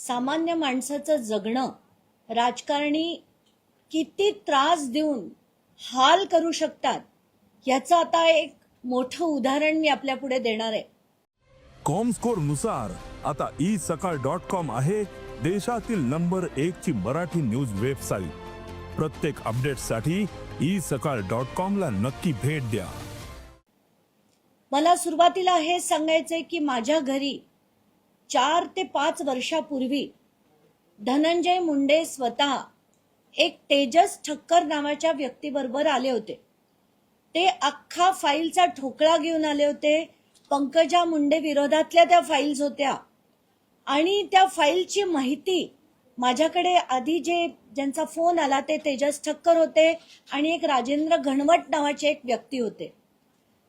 सामान्य माणसाचं जगणं राजकारणी किती त्रास देऊन हाल करू शकतात याचं आता एक मोठं उदाहरण मी आपल्या पुढे देणार आहे. कॉमस्कोर नुसार आता isakal.com आहे देशातील नंबर 1 ची मराठी न्यूज वेबसाईट. प्रत्येक अपडेटसाठी isakal.com ला नक्की भेट द्या. मला सुरुवातीला हे सांगायचंय की माझ्या घरी 4 ते 5 वर्षापूर्वी धनंजय मुंडे स्वतः एक तेजस ठक्कर नावाच्या व्यक्तीबरोबर आले होते. ते अख्खा फाईलचा ठोकळा घेऊन आले होते. पंकजा मुंडे विरोधातल्या त्या फाईल्स होत्या आणि त्या फाईलची माहिती माझ्याकडे आधी ज्यांचा फोन आला ते तेजस ठक्कर होते आणि एक राजेंद्र घनवट नावाचे एक व्यक्ती होते.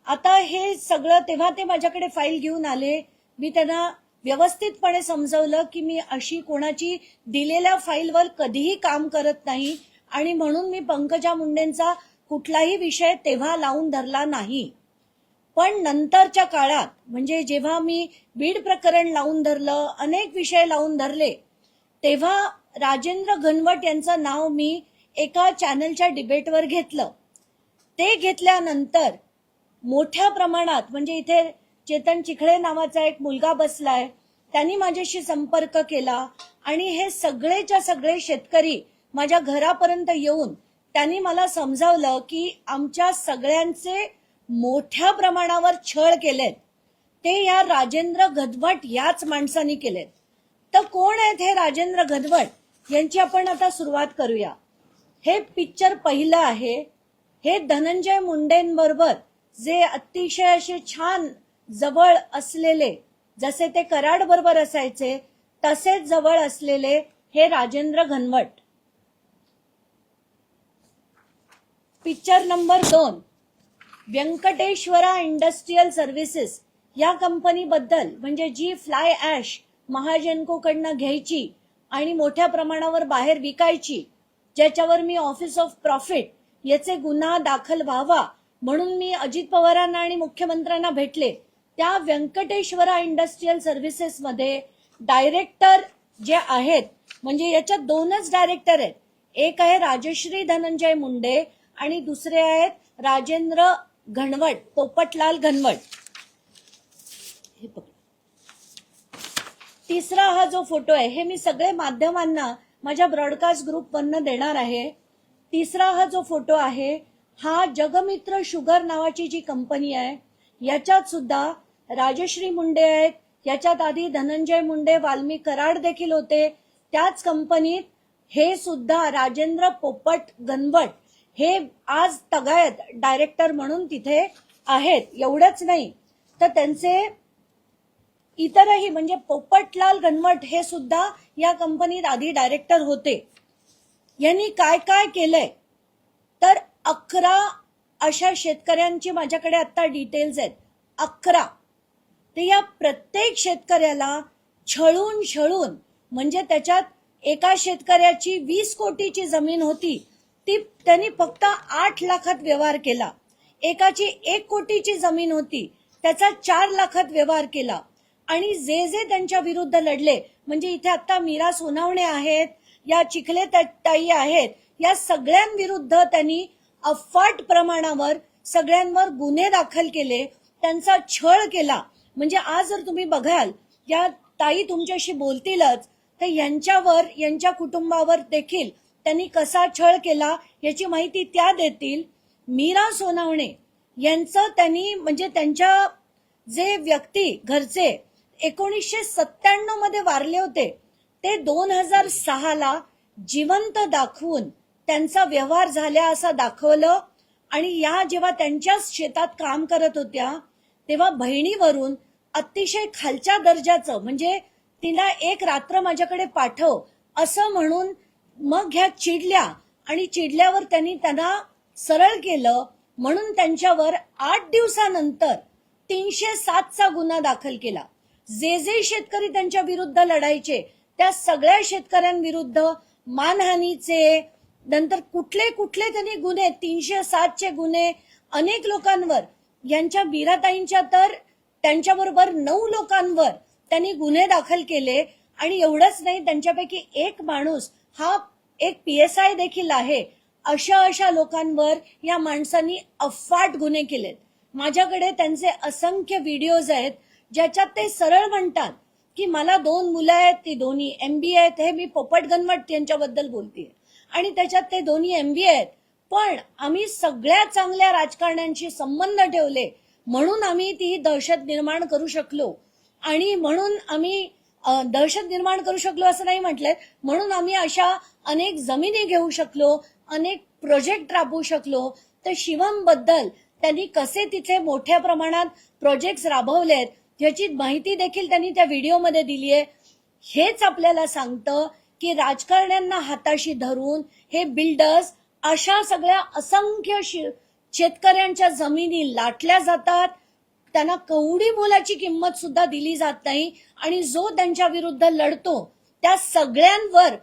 आता हे सगळं तेव्हा ते माझ्याकडे फाईल घेऊन आले. मी त्यांना व्यवस्थितपणे समजवलं की मी अशी कोणाची दिलेल्या फाईलवर कधीही काम करत नाही आणि म्हणून मी पंकजा मुंडेंचा कुठलाही विषय तेव्हा लावून धरला नाही. पण नंतरच्या काळात म्हणजे जेव्हा मी बीड प्रकरण लावून धरलं, अनेक विषय लावून धरले, तेव्हा राजेंद्र घनवट यांचं नाव मी एका चॅनलच्या डिबेटवर घेतलं. ते घेतल्यानंतर मोठ्या प्रमाणात म्हणजे इथे चेतन चिखळे नावाचा एक मुलगा बसलाय, त्यांनी माझ्याशी संपर्क केला आणि हे सगळेच्या सगळे शेतकरी माझ्या घरापर्यंत येऊन त्यांनी मला समजावलं की आमच्या सगळ्यांचे मोठ्या प्रमाणावर छळ केलेत ते या राजेंद्र घनवट याच माणसांनी केलेत. तर कोण आहेत हे राजेंद्र घनवट यांची आपण आता सुरुवात करूया. हे पिक्चर पहिलं आहे. हे धनंजय मुंडेंबरोबर जे अतिशय असे छान जवळ असलेले, जसे ते कराड बरोबर असायचे तसेच जवळ असलेले हे Rajendra Ghanwat. Picture number 2 Venkateshwara industrial services या कंपनीबद्दल म्हणजे जी फ्लाय ॲश महाजनकोकडनं घ्यायची आणि मोठ्या प्रमाणावर बाहेर विकायची, ज्याच्यावर मी ऑफिस ऑफ प्रॉफिट याचे गुन्हा दाखल व्हावा म्हणून मी अजित पवारांना आणि मुख्यमंत्र्यांना भेटले. त्या व्यंकटेश्वरा इंडस्ट्रियल सर्व्हिसेस मध्ये डायरेक्टर जे आहेत म्हणजे याच्यात 2च डायरेक्टर आहेत. एक आहे राजश्री धनंजय मुंडे आणि दुसरे आहेत राजेंद्र घनवट, पोपटलाल घनवट. तिसरा हा जो फोटो आहे हे मी सगळे माध्यमांना माझ्या ब्रॉडकास्ट ग्रुपवरनं देणार आहे. तिसरा हा जो फोटो आहे हा जगमित्र शुगर नावाची जी कंपनी आहे याच्यात सुद्धा राजश्री मुंडे आहेत. याच्यात आधी धनंजय मुंडे वाल्मी कराड देखील होते. त्याच कंपनीत हे सुद्धा राजेंद्र पोपट घनवट हे आज तगायत डायरेक्टर म्हणून तिथे आहेत. एवढंच नाही तर त्यांचे इतरही म्हणजे पोपटलाल घनवट हे सुद्धा या कंपनीत आधी डायरेक्टर होते. यांनी काय काय केलंय तर 11 अशा शेतकऱ्यांची माझ्याकडे आता डिटेल्स आहेत. 11. तर या प्रत्येक शेतकऱ्याला छळून म्हणजे त्याच्यात एका शेतकऱ्याची 20 कोटीची जमीन होती ती त्यांनी फक्त 8 लाखात व्यवहार केला. एकाची 1 कोटीची जमीन होती त्याचा 4 लाखात व्यवहार केला. आणि जे त्यांच्या विरुद्ध लढले म्हणजे इथे आता मीरा सोनावणे आहेत, या चिखले ताई आहेत, या सगळ्यांविरुद्ध त्यांनी अफाट प्रमाणावर सगळ्यांवर गुन्हे दाखल केले, त्यांचा छळ केला. म्हणजे आज जर तुम्ही बघाल या ताई तुमच्याशी बोलतीलच तर यांच्यावर यांच्या कुटुंबावर देखील त्यांनी कसा छळ केला याची माहिती त्या देतील. मीरा सोनावणे यांचं त्यांनी म्हणजे त्यांच्या जे व्यक्ती घरचे 1997 मध्ये वारले होते ते 2006 जिवंत दाखवून त्यांचा व्यवहार झाला असं दाखवलं. आणि या जेव्हा त्यांच्याच शेतात काम करत होत्या तेव्हा बहिणीवरून अतिशय खालच्या दर्जाचं म्हणजे तिला एक रात्र माझ्याकडे पाठव असं म्हणून मग ह्या चिडल्या आणि चिडल्यावर त्यांना सरळ केलं म्हणून त्यांच्यावर 8 दिवसानंतर 307चा गुन्हा दाखल केला. जे शेतकरी त्यांच्या विरुद्ध लढायचे त्या सगळ्या शेतकऱ्यांविरुद्ध मानहानीचे नंतर कुठले त्यांनी गुन्हे 307चे गुन्हे अनेक लोकांवर, यांच्या मीराताईंच्या तर त्यांच्याबरोबर 9 लोकांवर त्यांनी गुन्हे दाखल केले आणि एवढंच नाही, त्यांच्यापैकी एक माणूस हा एक PSI देखील आहे. अशा लोकांवर या माणसांनी अफाट गुन्हे केलेत. माझ्याकडे त्यांचे असंख्य व्हिडिओज आहेत ज्याच्यात ते सरळ म्हणतात की मला 2 मुलं आहेत, ती दोन्ही MBA आहेत. हे मी पोपट गणवट यांच्याबद्दल बोलतेय. आणि त्याच्यात ते दोन्ही MBA आहेत. पण आम्ही सगळ्या चांगल्या राजकारण्यांशी संबंध ठेवले म्हणून आम्ही ती दहशत निर्माण करू शकलो. आणि म्हणून आम्ही दहशत निर्माण करू शकलो असं नाही म्हटलंय, म्हणून आम्ही अशा अनेक जमिनी घेऊ शकलो, अनेक प्रोजेक्ट राबवू शकलो. तर शिवम बद्दल त्यांनी कसे तिथे मोठ्या प्रमाणात प्रोजेक्ट्स राबवलेत याची माहिती देखील त्यांनी त्या व्हिडिओमध्ये दिली आहे. हेच आपल्याला सांगतं की राजकारण्यांना हाताशी धरून हे बिल्डर्स अशा सगळ्या असंख्य शेतकऱ्यांच्या जमिनी लाटल्या जातात. त्यांना कवडी मोलाची किंमत सुद्धा दिली जात नाही. आणि जो त्यांच्या विरुद्ध लढतो त्या सगळ्यांवर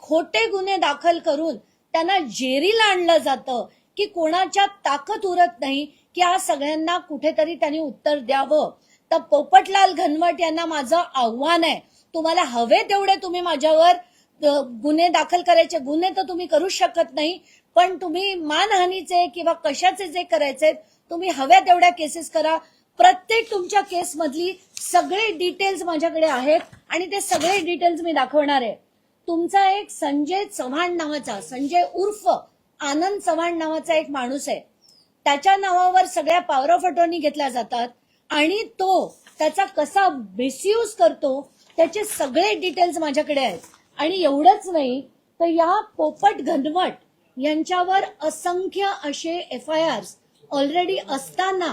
खोटे गुन्हे दाखल करून त्यांना जेरीला आणलं जातं की कोणाच्या ताकद उरत नाही की या सगळ्यांना कुठेतरी त्यांनी उत्तर द्यावं. तर पोपटलाल घनवट यांना माझं आव्हान आहे, तुम्हाला हवे तेवढे तुम्ही माझ्यावर गुन्हे दाखल करायचे, गुन्हे तर तुम्ही करू शकत नाही, पण तुम्ही मानहानीचे किंवा कशाचे जे करायचे तुम्ही हव्या तेवढ्या केसेस करा. प्रत्येक तुमच्या केस मधली सगळे डिटेल्स माझ्याकडे आहेत आणि ते सगळे डिटेल्स मी दाखवणार आहे. तुमचा एक संजय चव्हाण नावाचा, संजय उर्फ आनंद चव्हाण नावाचा एक माणूस आहे, त्याच्या नावावर सगळ्या पॉवर ऑफ अटॉर्नी घेतल्या जातात आणि तो त्याचा कसा मिसयूज करतो त्याचे सगळे डिटेल्स माझ्याकडे आहेत. आणि एवढंच नाही तर या पोपट घनवट यांच्यावर असंख्य असे FIRs ऑलरेडी असताना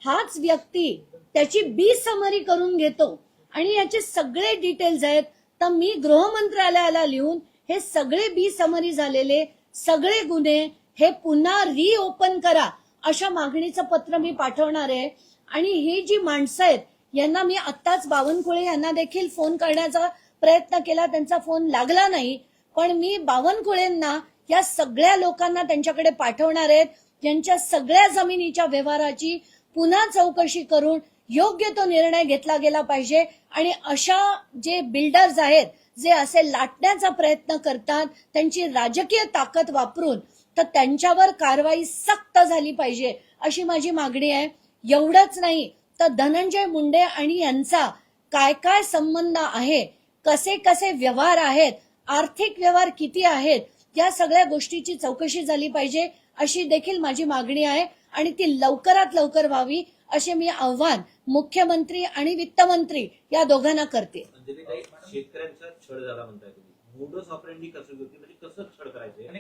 हाच व्यक्ती त्याची बी समरी करून घेतो आणि याचे सगळे डिटेल्स आहेत. तर मी गृह मंत्रालयाला लिहून हे सगळे बी समरी झालेले सगळे गुन्हे हे पुन्हा रिओपन करा अशा मागणीचं पत्र मी पाठवणार आहे. आणि ही जी माणसं आहेत यांना मी आत्ताच बावनकुळे यांना देखील फोन करण्याचा प्रयत्न केला, त्यांचा फोन लागला नाही. पण मी बावनकुळेंना या सगळ्या लोकांना त्यांच्याकडे पाठवणार आहेत, ज्यांच्या सगळ्या जमिनीच्या व्यवहाराची पुन्हा चौकशी करून योग्य तो निर्णय घेतला गेला पाहिजे. आणि अशा जे बिल्डर्स आहेत जे असे लाटण्याचा प्रयत्न करतात त्यांची राजकीय ताकद वापरून, तर त्यांच्यावर कारवाई सक्त झाली पाहिजे अशी माझी मागणी आहे. एवढंच नाही तर धनंजय मुंडे आणि यांचा काय काय संबंध आहे, कसे कसे व्यवहार आहेत, आर्थिक व्यवहार किती आहेत, या सगळ्या गोष्टीची चौकशी झाली पाहिजे अशी देखील माझी मागणी आहे. आणि ती लवकरात लवकर व्हावी असे मी आव्हान मुख्यमंत्री आणि वित्तमंत्री या दोघांना करते. शेतकऱ्यांचा छळ झाला म्हणताय तुम्ही, मोडस ऑपरेंडी कसं होती, म्हणजे कसं छळ करायचे आणि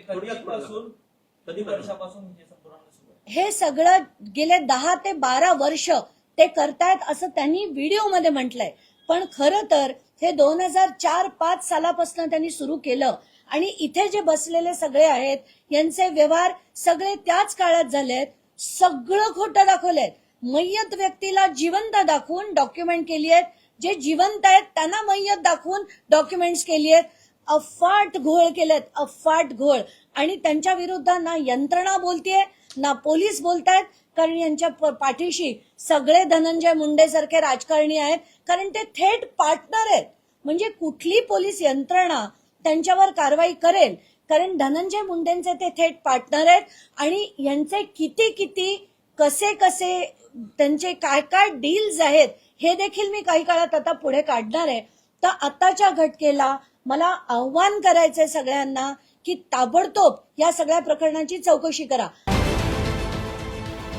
कधी वर्षापासून हे सगळं गेले 10 ते 12 वर्ष ते करतायत असं त्यांनी व्हिडिओमध्ये म्हटलंय. पण खरं तर हे 2004-5 सालापासून त्यांनी सुरू केलं. आणि इथे जे बसलेले सगळे आहेत यांचे व्यवहार सगळे त्याच काळात झालेत. सगळं खोटं दाखवलंय. मय्यत व्यक्तीला जिवंत दाखवून डॉक्युमेंट केली आहेत, जे जिवंत आहेत त्यांना मय्यत दाखवून डॉक्युमेंट्स केली आहेत. अफाट घोळ केलेत, अफाट घोळ. आणि त्यांच्या विरुद्ध ना यंत्रणा बोलतेय ना पोलीस बोलतायत, कारण यांच्या पाठीशी सगळे धनंजय मुंडे सारखे राजकारणी आहेत, कारण ते थेट पार्टनर आहेत. म्हणजे कुठली पोलीस यंत्रणा त्यांच्यावर कारवाई करेल, कारण धनंजय मुंडेंचे ते थेट पार्टनर आहेत. आणि यांचे किती कसे त्यांचे काय काय डील्स आहेत हे देखील मी काही काळात आता पुढे काढणार आहे. तर आताच्या घटनेला मला आव्हान करायचंय सगळ्यांना की ताबडतोब या सगळ्या प्रकरणाची चौकशी करा.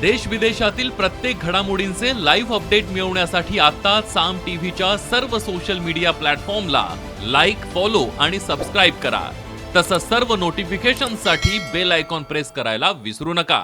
देश विदेशातील प्रत्येक घडामोडींचे लाईव्ह अपडेट मिळवण्यासाठी आता साम टीव्हीच्या सर्व सोशल मीडिया प्लॅटफॉर्मला लाईक, फॉलो आणि सबस्क्राईब करा. तसंच सर्व नोटिफिकेशनसाठी बेल आयकॉन प्रेस करायला विसरू नका.